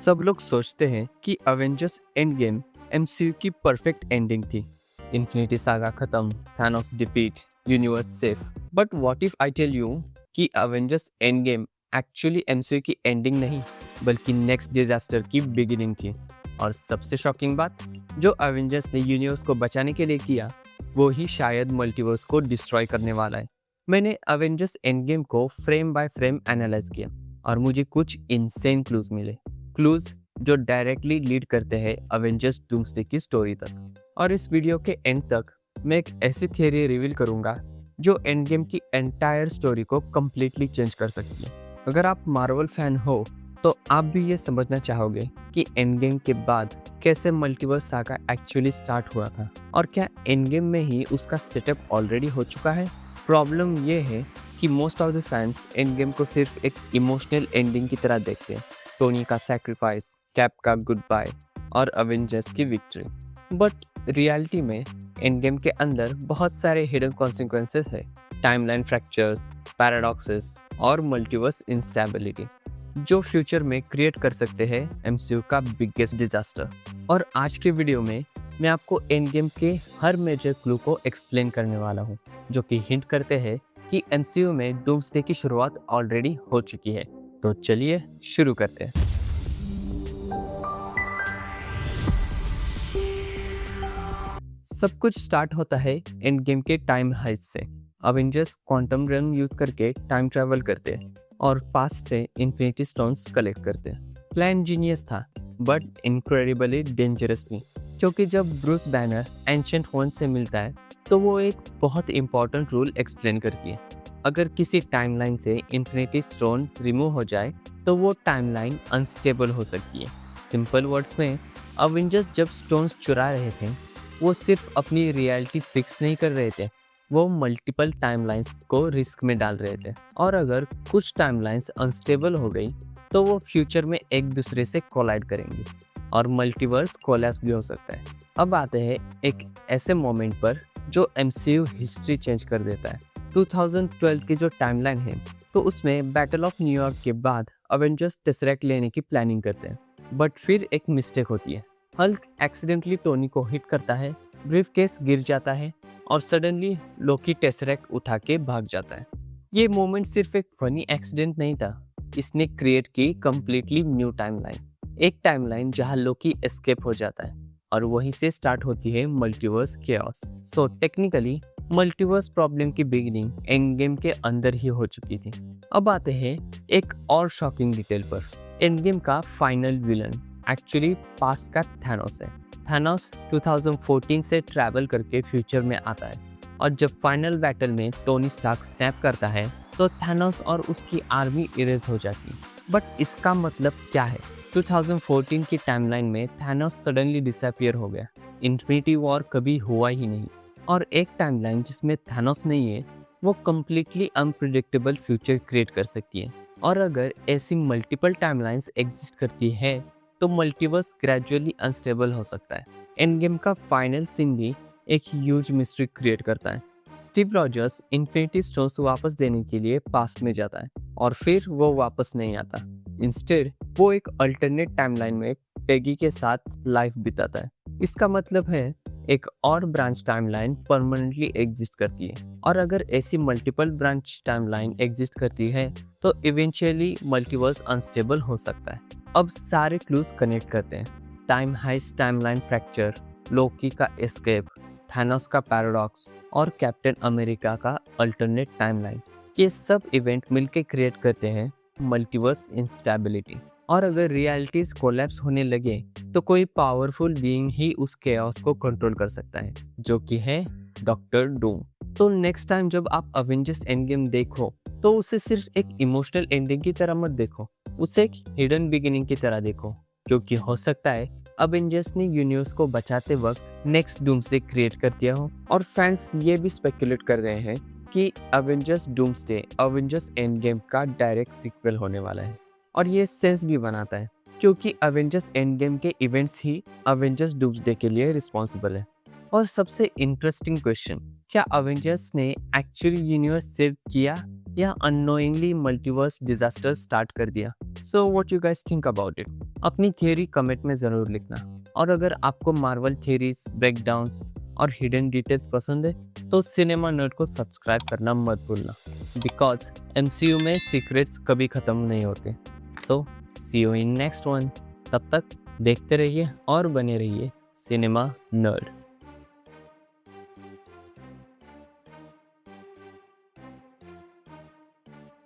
सब लोग सोचते हैं कि अवेंजर्स एंड गेम एमसीयू की परफेक्ट एंडिंग थी। इन्फिनिटी सागा खत्म, Thanos defeat, universe safe. But what if I tell you कि Avengers Endgame actually MCU की एंडिंग नहीं, बल्कि नेक्स्ट डिजास्टर की बिगिनिंग थी। और सबसे शॉकिंग बात, जो अवेंजर्स ने यूनिवर्स को बचाने के लिए किया, वो ही शायद मल्टीवर्स को डिस्ट्रॉय करने वाला है। मैंने अवेंजर्स एंड गेम को फ्रेम बाय फ्रेम एनालाइज किया और मुझे कुछ इनसेन क्लूज मिले। क्लूज जो डायरेक्टली लीड करते हैं अवेंजर्स डूम्सडे की स्टोरी तक। और इस वीडियो के एंड तक मैं एक ऐसी थियरी रिवील करूंगा जो एंड गेम की एंटायर स्टोरी को कम्प्लीटली चेंज कर सकती है। अगर आप मार्वल फैन हो तो आप भी ये समझना चाहोगे कि एंड गेम के बाद कैसे मल्टीवर्स सागा एक्चुअली स्टार्ट हुआ था, और क्या एंड गेम में ही उसका सेटअप ऑलरेडी हो चुका है। प्रॉब्लम ये है कि most of the fans end game को सिर्फ एक इमोशनल एंडिंग की तरह देखते हैं, टोनी का सैक्रिफाइस, कैप का गुड बाय और अवेंजर्स की विक्ट्री। बट रियलिटी में एंड गेम के अंदर बहुत सारे हिडन कॉन्सिक्वेंसेस है, टाइमलाइन फ्रैक्चर्स, पैराडॉक्सेस और मल्टीवर्स इंस्टेबिलिटी, जो फ्यूचर में क्रिएट कर सकते हैं एमसीयू का बिगेस्ट डिजास्टर। और आज के वीडियो में मैं आपको एंड गेम के हर मेजर क्लू को एक्सप्लेन करने वाला हूँ, जो कि हिंट करते हैं कि एमसीयू में डूम्सडे की शुरुआत ऑलरेडी हो चुकी है। तो चलिए शुरू करते हैं। सब कुछ स्टार्ट होता है एंड गेम के टाइम हाइस्ट से। अवेंजर्स क्वांटम रेल्म यूज करके टाइम ट्रैवल करते हैं और पास्ट से इन्फिनिटी स्टोन्स कलेक्ट करते हैं। प्लान जीनियस था, बट इनक्रेडिबली डेंजरस भी, क्योंकि जब ब्रूस बैनर एंशिएंट वन से मिलता है तो वो एक बहुत इंपॉर्टेंट रूल एक्सप्लेन करती है। अगर किसी टाइमलाइन से इन्फिनिटी स्टोन रिमूव हो जाए तो वो टाइमलाइन अनस्टेबल हो सकती है। सिंपल वर्ड्स में, अवेंजर्स जब स्टोन्स चुरा रहे थे, वो सिर्फ अपनी रियलिटी फिक्स नहीं कर रहे थे, वो मल्टीपल टाइमलाइंस को रिस्क में डाल रहे थे। और अगर कुछ टाइमलाइंस अनस्टेबल हो गई तो वो फ्यूचर में एक दूसरे से कोलाइड करेंगी और मल्टीवर्स कोलैप्स भी हो सकता है। अब आते हैं एक ऐसे मोमेंट पर जो एमसीयू हिस्ट्री चेंज कर देता है। 2012 की जो टाइमलाइन है, तो उसमें बैटल ऑफ न्यूयॉर्क के बाद अवेंजर्स टेसरेक्ट लेने की प्लानिंग करते हैं, बट फिर एक मिस्टेक होती है। हल्क एक्सीडेंटली टोनी को हिट करता है, ब्रीफकेस गिर जाता है और सडनली लोकी टेसरेक्ट उठा के भाग जाता है। ये मोमेंट सिर्फ एक फनी एक्सीडेंट नहीं था, इसने क्रिएट की कंप्लीटली न्यू टाइमलाइन, एक टाइमलाइन जहां लोकी एस्केप हो जाता है और वहीं से स्टार्ट होती है multiverse chaos. So technically multiverse problem की बिगिनिंग एंड गेम के अंदर ही हो चुकी थी। अब आते हैं एक और शॉकिंग डिटेल पर। एंड गेम का फाइनल विलन एक्चुअली पास्ट का थानोस है। थानोस 2014 से ट्रैवल करके फ्यूचर में आता है, और जब फाइनल बैटल में टोनी स्टार्क स्नैप करता है तो थानोस और उसकी आर्मी इरेज हो जाती है। बट इसका मतलब क्या है? 2014 की टाइमलाइन में थानोस सडनली डिसअपियर हो गया, इन्फिनिटी वॉर कभी हुआ ही नहीं। और एक टाइमलाइन जिसमें थानोस नहीं है, वो कम्प्लीटली अनप्रिडिक्टेबल फ्यूचर क्रिएट कर सकती है। और अगर ऐसी मल्टीपल टाइमलाइंस एग्जिस्ट करती है तो मल्टीवर्स ग्रेजुअली अनस्टेबल हो सकता है। एंड गेम का फाइनल सीन भी एक ह्यूज मिस्ट्री क्रिएट करता है। स्टीव रॉजर्स इन्फिनिटी स्टोन्स वापस देने के लिए पास्ट में जाता है और फिर वो वापस नहीं आता। इंस्टेड वो एक अल्टरनेट टाइमलाइन में पेगी के साथ लाइफ बिताता है। इसका मतलब है एक और ब्रांच टाइमलाइन परमानेंटली एग्जिस्ट करती है, और अगर ऐसी मल्टीपल ब्रांच टाइमलाइन एग्जिस्ट करती है तो इवेंचुअली मल्टीवर्स अनस्टेबल हो सकता है। अब सारे क्लूज कनेक्ट करते हैं। टाइम हाइस्ट टाइमलाइन फ्रैक्चर, लोकी का एस्केप, थानोस का पैराडॉक्स और कैप्टन अमेरिका का अल्टरनेट टाइमलाइन, ये सब इवेंट मिलकर क्रिएट करते हैं मल्टीवर्स इंस्टेबिलिटी। और अगर रियलिटीज कोलैप्स होने लगे तो कोई पावरफुल बीइंग ही उस केओस को कंट्रोल कर सकता है, जो कि है डॉक्टर डूम। तो नेक्स्ट टाइम जब आप अवेंजर्स एंड गेम देखो तो उसे सिर्फ एक इमोशनल एंडिंग की तरह मत देखो, उसे एक हिडन बिगिनिंग की तरह देखो, क्योंकि हो सकता है अवेंजर्स ने यूनिवर्स को बचाते वक्त नेक्स्ट डूम्सडे क्रिएट कर दिया हो। और फैंस ये भी स्पेकुलेट कर रहे हैं कि Avengers doomsday Avengers end game का डायरेक्ट सीक्वल होने वाला है। और ये सेंस भी बनाता है, क्योंकि अवेंजर्स एंड गेम के इवेंट्स ही अवेंजर्स डूम्सडे के लिए रिस्पॉन्सिबल है। और सबसे इंटरेस्टिंग क्वेश्चन, क्या अवेंजर्स ने एक्चुअली यूनिवर्स सेव किया या अननोइंगली मल्टीवर्स डिजास्टर स्टार्ट कर दिया? So what you guys think about it? अपनी थियरी कमेंट में ज़रूर लिखना। और अगर आपको मार्वल थियरीज, ब्रेकडाउन्स और हिडन डिटेल्स पसंद है तो सिनेमा नर्ड को सब्सक्राइब करना मत भूलना, बिकॉज एमसीयू में सीक्रेट्स कभी ख़त्म नहीं होते। सो सी यू इन नेक्स्ट वन। तब तक देखते रहिए और बने रहिए सिनेमा नर्ड।